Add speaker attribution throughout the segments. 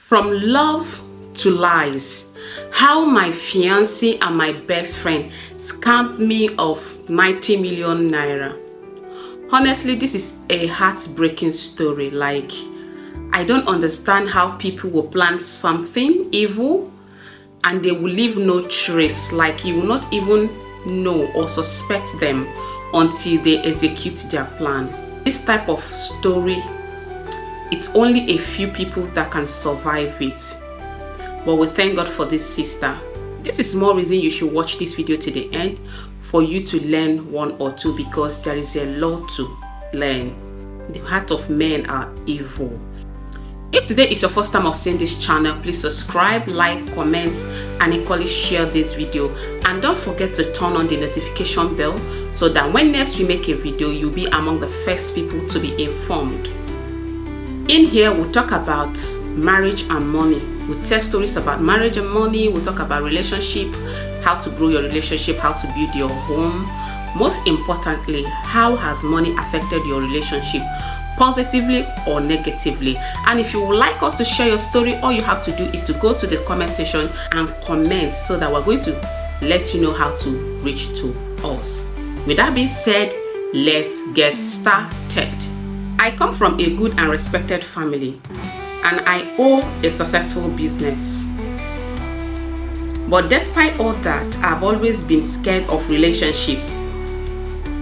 Speaker 1: From love to lies. How my fiancé and my best friend scammed me of 90 million naira. Honestly, this is a heartbreaking story. Like, I don't understand how people will plan something evil and they will leave no trace. Like, you will not even know or suspect them until they execute their plan. This type of story, it's only a few people that can survive it. But we thank God for this sister. This is more reason you should watch this video to the end, for you to learn one or two, because there is a lot to learn. The heart of men are evil. If today is your first time of seeing this channel, please subscribe, like, comment, and equally share this video. And don't forget to turn on the notification bell so that when next we make a video, you'll be among the first people to be informed. In here, we'll talk about marriage and money. We'll tell stories about marriage and money. We'll talk about relationship, how to grow your relationship, how to build your home. Most importantly, how has money affected your relationship, positively or negatively? And if you would like us to share your story, all you have to do is to go to the comment section and comment, so that we're going to let you know how to reach to us. With that being said, let's get started. I come from a good and respected family, and I own a successful business. But despite all that, I've always been scared of relationships.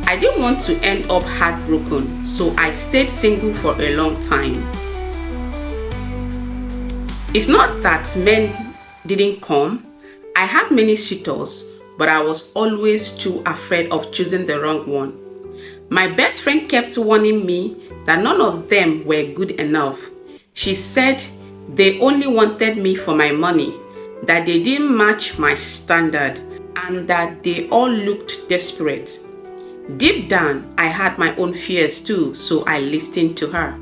Speaker 1: I didn't want to end up heartbroken, so I stayed single for a long time. It's not that men didn't come. I had many suitors, but I was always too afraid of choosing the wrong one. My best friend kept warning me that none of them were good enough. She said they only wanted me for my money, that they didn't match my standard, and that they all looked desperate. Deep down, I had my own fears too, so I listened to her.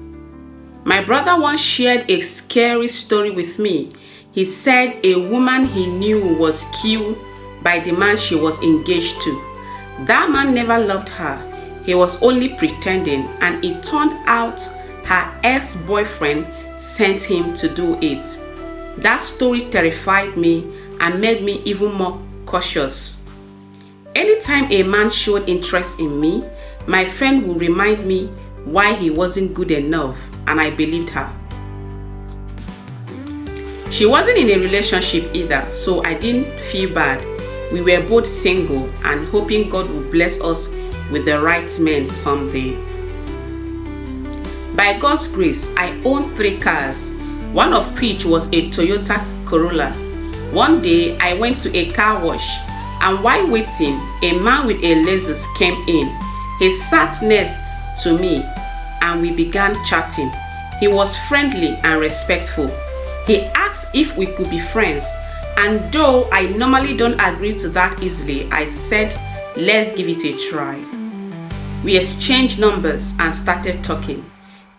Speaker 1: My brother once shared a scary story with me. He said a woman he knew was killed by the man she was engaged to. That man never loved her. He was only pretending, and it turned out her ex-boyfriend sent him to do it. That story terrified me and made me even more cautious. Anytime a man showed interest in me, my friend would remind me why he wasn't good enough, and I believed her. She wasn't in a relationship either, so I didn't feel bad. We were both single and hoping God would bless us with the right men someday. By God's grace, I owned 3 cars, one of which was a Toyota Corolla. One day, I went to a car wash, and while waiting, a man with a Lexus came in. He sat next to me, and we began chatting. He was friendly and respectful. He asked if we could be friends, and though I normally don't agree to that easily, I said, let's give it a try. We exchanged numbers and started talking.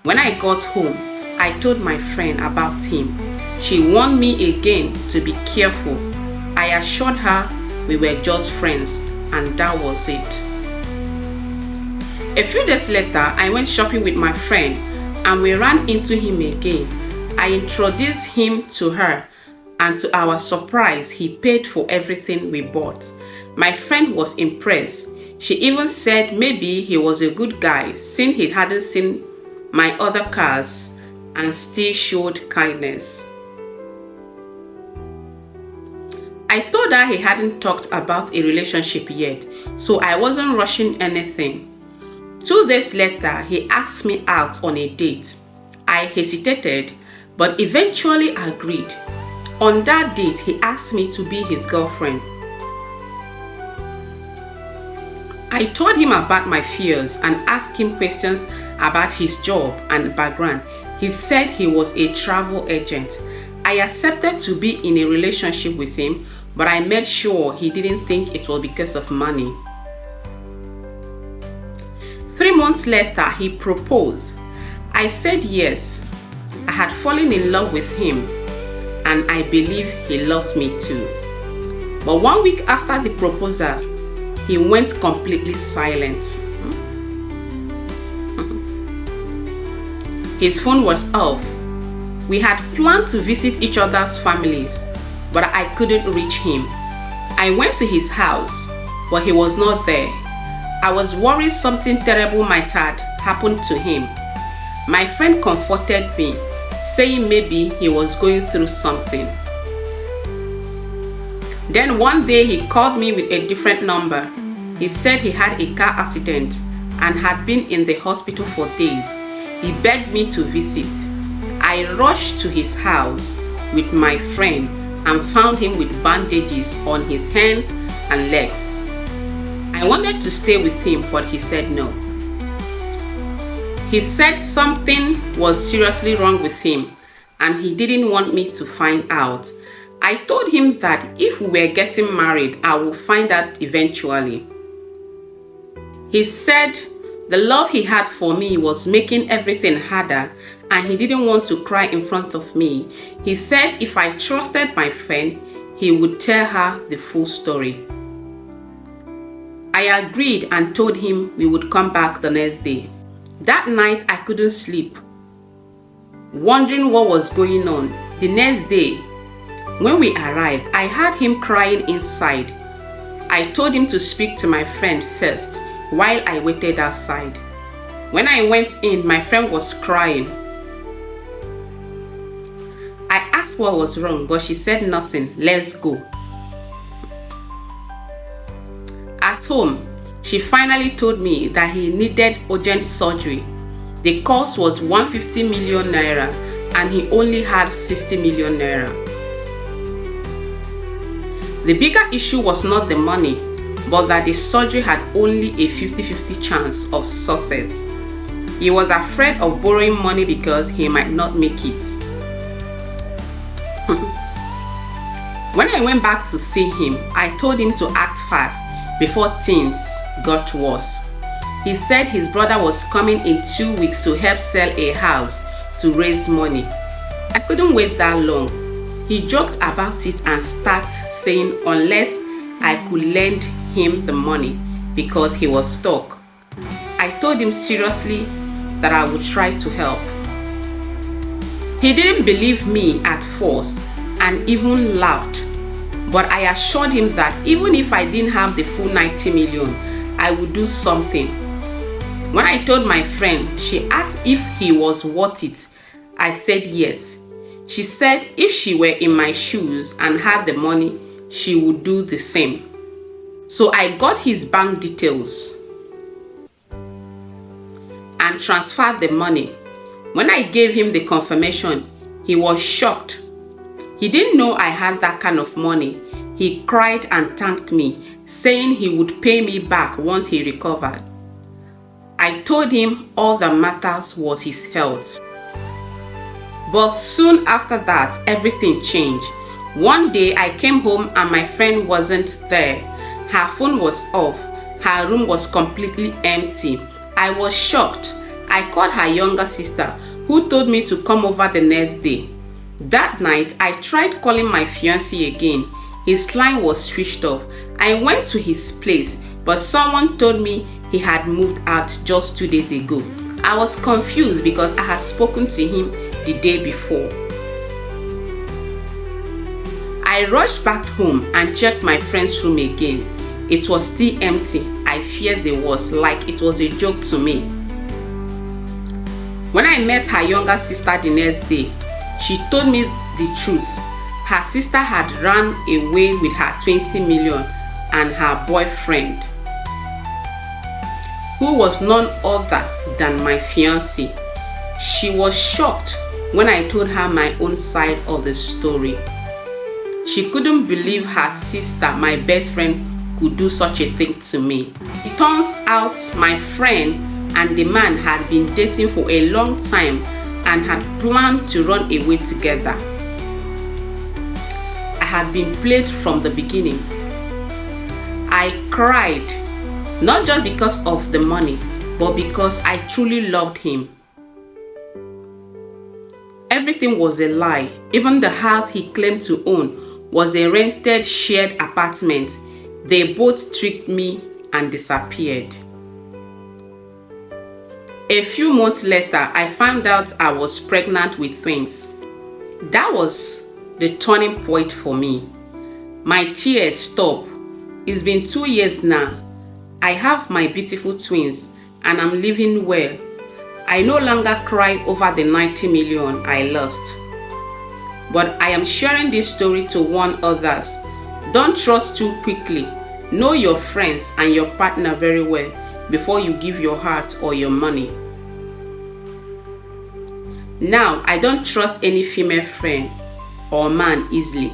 Speaker 1: When I got home, I told my friend about him. She warned me again to be careful. I assured her we were just friends, and that was it. A few days later, I went shopping with my friend, and we ran into him again. I introduced him to her, and to our surprise, he paid for everything we bought. My friend was impressed. She even said maybe he was a good guy, since he hadn't seen my other cars and still showed kindness. I told her he hadn't talked about a relationship yet, so I wasn't rushing anything. 2 days later, he asked me out on a date. I hesitated, but eventually agreed. On that date, he asked me to be his girlfriend. I told him about my fears and asked him questions about his job and background. He said he was a travel agent. I accepted to be in a relationship with him, but I made sure he didn't think it was because of money. 3 months later, he proposed. I said yes. I had fallen in love with him, and I believe he loves me too. But 1 week after the proposal, he went completely silent. His phone was off. We had planned to visit each other's families, but I couldn't reach him. I went to his house, but he was not there. I was worried something terrible might have happened to him. My friend comforted me, saying maybe he was going through something. Then one day he called me with a different number. He said he had a car accident and had been in the hospital for days. He begged me to visit. I rushed to his house with my friend and found him with bandages on his hands and legs. I wanted to stay with him, but he said no. He said something was seriously wrong with him and he didn't want me to find out. I told him that if we were getting married, I would find out eventually. He said the love he had for me was making everything harder and he didn't want to cry in front of me. He said if I trusted my friend, he would tell her the full story. I agreed and told him we would come back the next day. That night I couldn't sleep, wondering what was going on. The next day, when we arrived, I heard him crying inside. I told him to speak to my friend first while I waited outside. When I went in, my friend was crying. I asked what was wrong, but she said nothing. Let's go. At home, she finally told me that he needed urgent surgery. The cost was 150 million naira and he only had 60 million naira. The bigger issue was not the money, but that the surgery had only a 50-50 chance of success. He was afraid of borrowing money because he might not make it. When I went back to see him, I told him to act fast before things got worse. He said his brother was coming in 2 weeks to help sell a house to raise money. I couldn't wait that long. He joked about it and started saying unless I could lend him the money because he was stuck. I told him seriously that I would try to help. He didn't believe me at first and even laughed, but I assured him that even if I didn't have the full 90 million, I would do something. When I told my friend, she asked if he was worth it. I said yes. She said if she were in my shoes and had the money, she would do the same. So I got his bank details and transferred the money. When I gave him the confirmation, he was shocked. He didn't know I had that kind of money. He cried and thanked me, saying he would pay me back once he recovered. I told him all that matters was his health. But soon after that, everything changed. One day I came home and my friend wasn't there. Her phone was off. Her room was completely empty. I was shocked. I called her younger sister, who told me to come over the next day. That night, I tried calling my fiancé again. His line was switched off. I went to his place, but someone told me he had moved out just 2 days ago. I was confused because I had spoken to him the day before. I rushed back home and checked my friend's room again. It was still empty. I feared there was, like it was a joke to me. When I met her younger sister the next day, she told me the truth. Her sister had run away with her 20 million and her boyfriend, who was none other than my fiancé. She was shocked when I told her my own side of the story. She couldn't believe her sister, my best friend, could do such a thing to me. It turns out my friend and the man had been dating for a long time and had planned to run away together. I had been played from the beginning. I cried, not just because of the money, but because I truly loved him. Everything was a lie. Even the house he claimed to own was a rented shared apartment. They both tricked me and disappeared. A few months later, I found out I was pregnant with twins. That was the turning point for me. My tears stopped. It's been 2 years now. I have my beautiful twins and I'm living well. I no longer cry over the 90 million I lost. But I am sharing this story to warn others. Don't trust too quickly. Know your friends and your partner very well before you give your heart or your money. Now, I don't trust any female friend or man easily.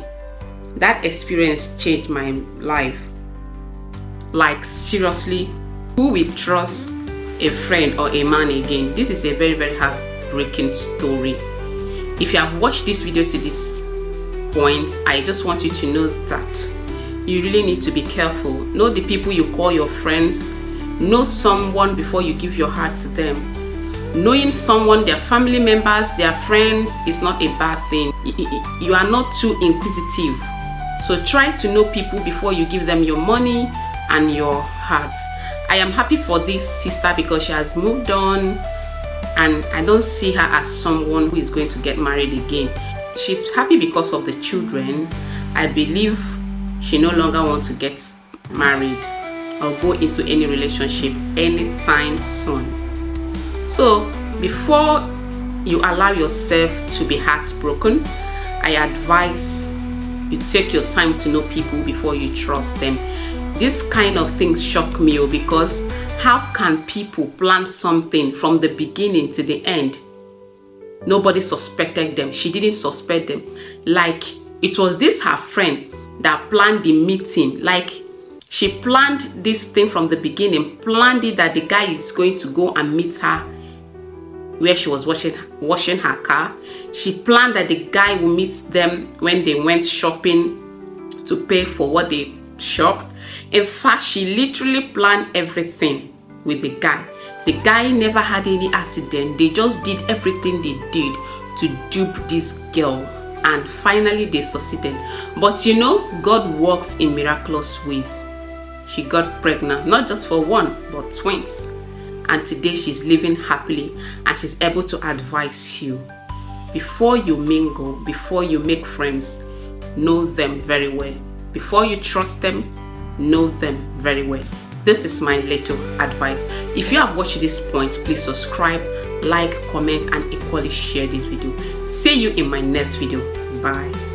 Speaker 1: That experience changed my life. Like, seriously, who will trust a friend or a man again? This is a very, very heartbreaking story. If you have watched this video to this point, I just want you to know that you really need to be careful. Know the people you call your friends. Know someone before you give your heart to them. Knowing someone, their family members, their friends is not a bad thing. You are not too inquisitive. So try to know people before you give them your money and your heart. I am happy for this sister because she has moved on, and I don't see her as someone who is going to get married again. She's happy because of the children. I believe she no longer wants to get married or go into any relationship anytime soon. So before you allow yourself to be heartbroken, I advise you take your time to know people before you trust them. This kind of things shock me because how can people plan something from the beginning to the end? Nobody suspected them. She didn't suspect them. Like, it was this her friend that planned the meeting. Like, she planned this thing from the beginning, planned it that the guy is going to go and meet her where she was washing her car. She planned that the guy will meet them when they went shopping to pay for what they shopped. In fact, she literally planned everything with the guy. The guy never had any accident. They just did everything they did to dupe this girl, and finally they succeeded. But you know, God works in miraculous ways. She got pregnant, not just for one, but twins. And today she's living happily, and she's able to advise you. Before you mingle, before you make friends, know them very well. Before you trust them, know them very well. This is my little advice. If you have watched this point, please subscribe, like, comment, and equally share this video. See you in my next video. Bye.